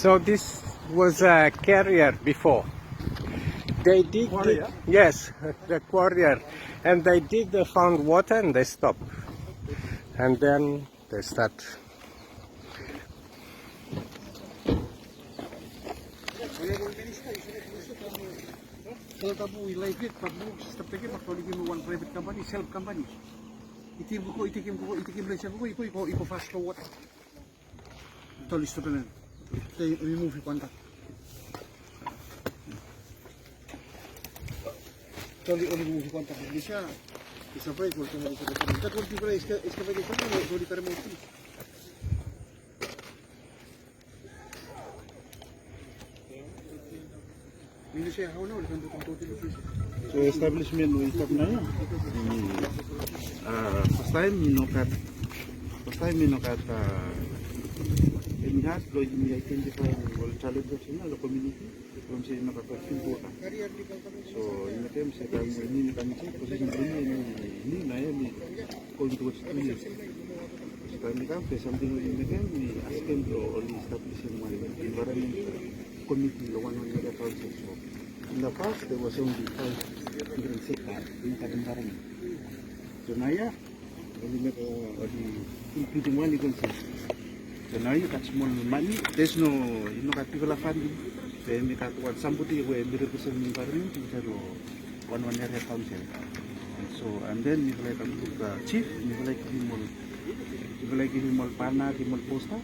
So this was a carrier before. They dig, Quarry, yes, the quarrier, and they dig, they found water and they stop, and then they start. Tabu like it, but step again, but only give one private company, self company. Itikim lang iko fast forward. Ito listo na. Tayo remove yung contact. Ito remove yung contact. Hindi siya. Isa break, wala kang isa break. Kat wala kang break, iska break ito na, wala ka remote. Hindi siya, how na, wala kang dutong total office. So establishment we stop na yan. First time minokat inhat lo ini identify all challenges na lo community from say nakaka-feel po ka. So in the terms sa ini kami sa position ini na yan ni going towards 2 years. So kami ka something in the game ni ask them to only establish one environment committee lo one on the council. So in the past there was only 5 different sectors in that environment. So now yeah, only make including one council. So now you got small money. There's no, particular funding. So you got what somebody who represent the environment, you have one area council. And then you like chief, you like him all partner, him all poster.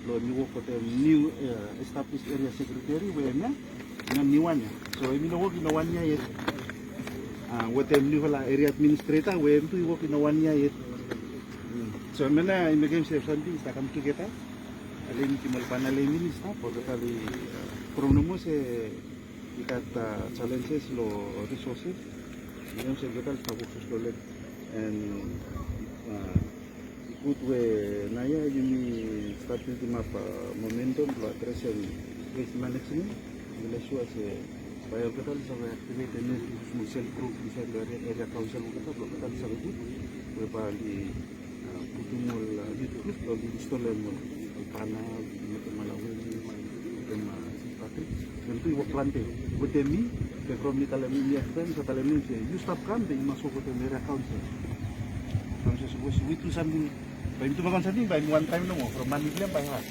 So you work with the new established area secretary, where new one. So you work in 1 year yet. With the new area administrator, where you work in 1 year yet. So in the game, something is come together. Alim kimal panalay minista pagkatali pronomo se ikat challenges lo resources yung se gatal focus lo and good way naya yung starting to map momentum lo address waste management nila siya se bayo gatal sa activate and new cell group sa area council gatal lo gatal sa good we pali putumol dito lo install mo Pana, Malawin, Patrick, dan itu ibu planting. Buat demi, from di Talemi friend sa Talemi you stop camping masuk ke area council. Council we do something. Baik itu makan something, baik one time no from Manila by heart.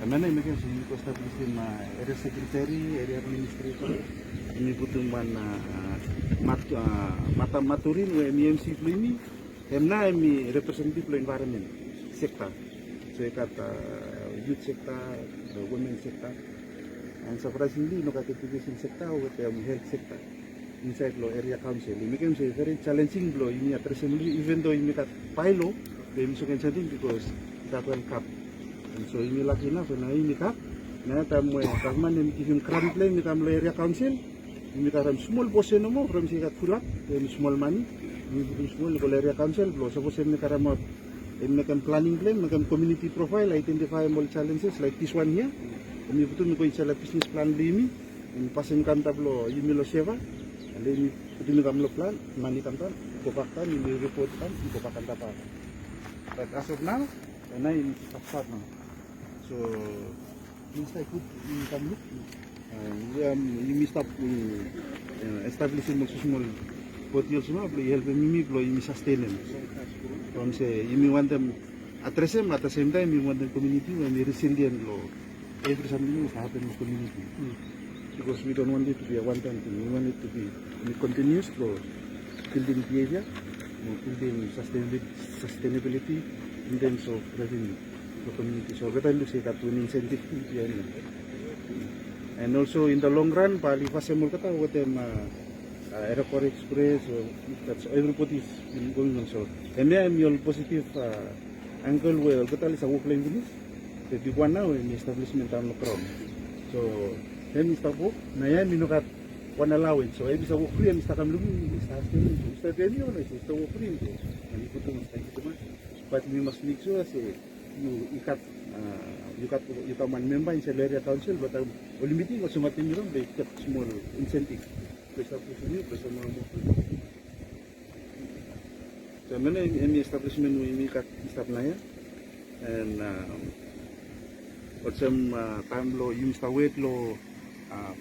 Amana imagine si ko establish area secretary, area administrator. Ini butuh mana mata maturin MMC ini. Emna emi representative lo environment sector. So you got youth sector, the women sector, and surprisingly, no got education sector with the health sector inside the area council. It becomes a very challenging blow in the assembly, even though you got pilo, they miss against something because that will cap. And so you lucky enough, and I cap. Now, government and give him credit claim, the area council, you got a small portion no more from say got full up, small money, small area council, suppose you got a and make a planning plan, make a community profile, identify all challenges like this one here. And you put in a business plan, and passing cantablo, you milo seva, and then you put in a plan, money cantan, go back time, you report time, you go back and tap. But as of now, and I start now. So, things like good income look, you missed up establishing a small potential small, you help me, you sustain them. From say, you want them address them at the same time, you want the community and the resilient law. Every something is happening in the community. Because we don't want it to be a one-time thing. We want it to be a continuous law, building behavior, building sustainability in terms of revenue for community. So, what I look say that we incentive behind it. And also in the long run, pali fasemol kata with them Aeroport Express, that's everybody's been going on. So, and then yung positive angle where total is a work-line business. The big one now in establishment on the crown. So, then we start work. Na yan, minukat one allowance. So, every sa work free, and start looking, start any or is it work free? And you put them but we must make sure say you got one member in the area council, but limiting or something they get small incentive. So, many establishment we make at staff na yan. And Olsem time lo yung stawet lo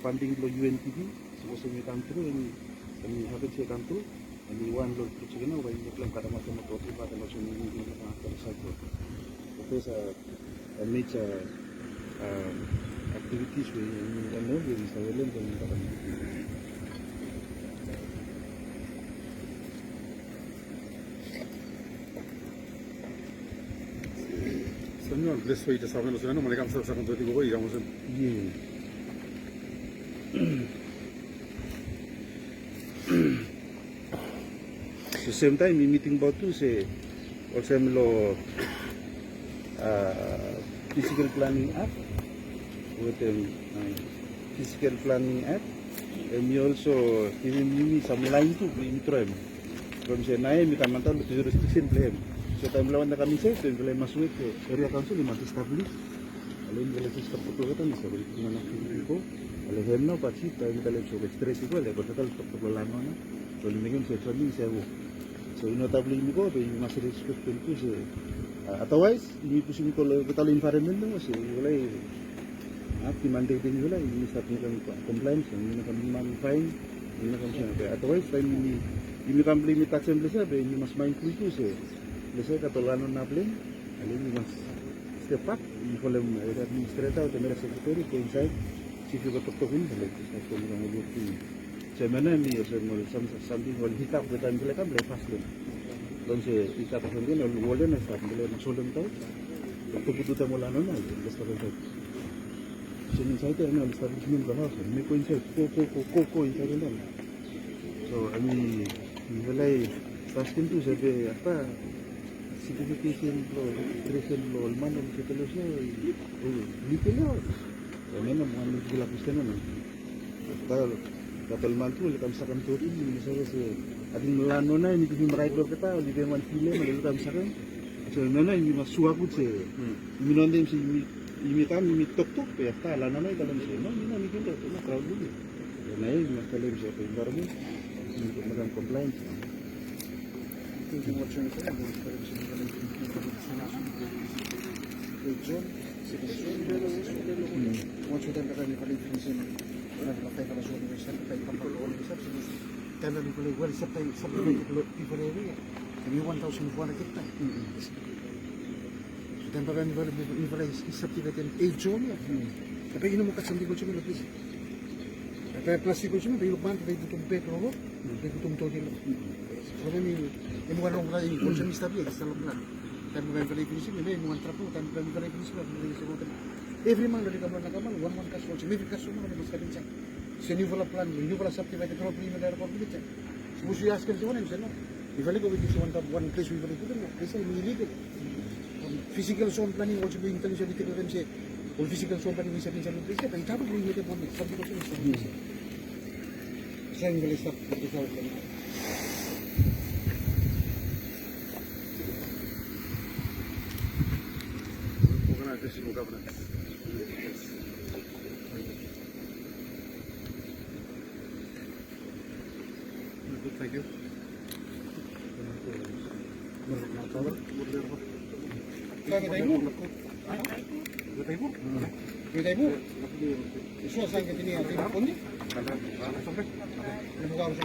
funding lo UNTV so mi come through and happen to come through and we want lo to chicken over in the plan kada macam to ti pa kalau sini mungkin kita akan satu itu a major activities we know we stawet lo dan kada Señor, les soy de saber los ciudadanos, me legan sa control de y digamos yeah. So same time may meeting about to say also lo physical planning app with physical planning app and we also even me some line to me try from say na mi tamanta lo jurisdiction blame so time lawan na kami sa ito blame masuk ke area council lima establish alin kalau sistem betul kan bisa beri mana ko ale hemno pachi time kale so stress ko le total to lano na so limigin sa training sa wo so notable mi ko be mas respect ko se otherwise ini pusing ko total environment mo se wala ti mandate din wala ini start ni kami compliance ini kami man fine ini kami sa otherwise time ini kami limit assembly sa be ini mas mindful ko se lese katolano na blame alin mas step up y con el administrador tener el secretario que inside si fue por todo el mundo está con la mujer que se mena mi o sea no something will hit up the time que le cambia fácil entonces y está pasando bien el golden está le no solo todo lo que tú te mola no está perfecto si no inside no está bien lo hace me coincide coco inside no so a mí nivel fasting tu se ve hasta certification lo creation lo el mano que te lo sé y líquelo también no me dice la cuestión no kalau mantu le kamsakan tu ini misalnya se ading melano na ini tu merai lo kita li de man file le kamsakan so nana ini masuk aku se ini nonde si ini kan ini tok tok ya está la nana kalau se no ini ni kita no crowd dulu na ini masalah bisa ke environment ini program compliance Thinking what you're saying, once you then got any qualification, whenever I was working with something, I come back all the subsidies. Then we play well, something people area, and you 1,000 for a hectare. So then, but when you play subsidy in 8 zone, the pay no more something which you will please. The plastic which you will want to pay for work, they could do it. So then you want to run in consumista via, it's a long run. Then we have a finishing, maybe one trapo, then we have a finishing. Every month, we come on one cash watch, maybe customer must have been checked. So you will plan, you will subdivide the property in the property. So we ask him to one and say, no. If I go with this one place, we will do it. This is illegal. Physical zone planning, what you be intelligent, you can say, or physical zone planning is a place, but it happens when you get one, something else. So you will stop with the organizational governance. Thank you. Eso es que tenía aquí la ponte. El lugar se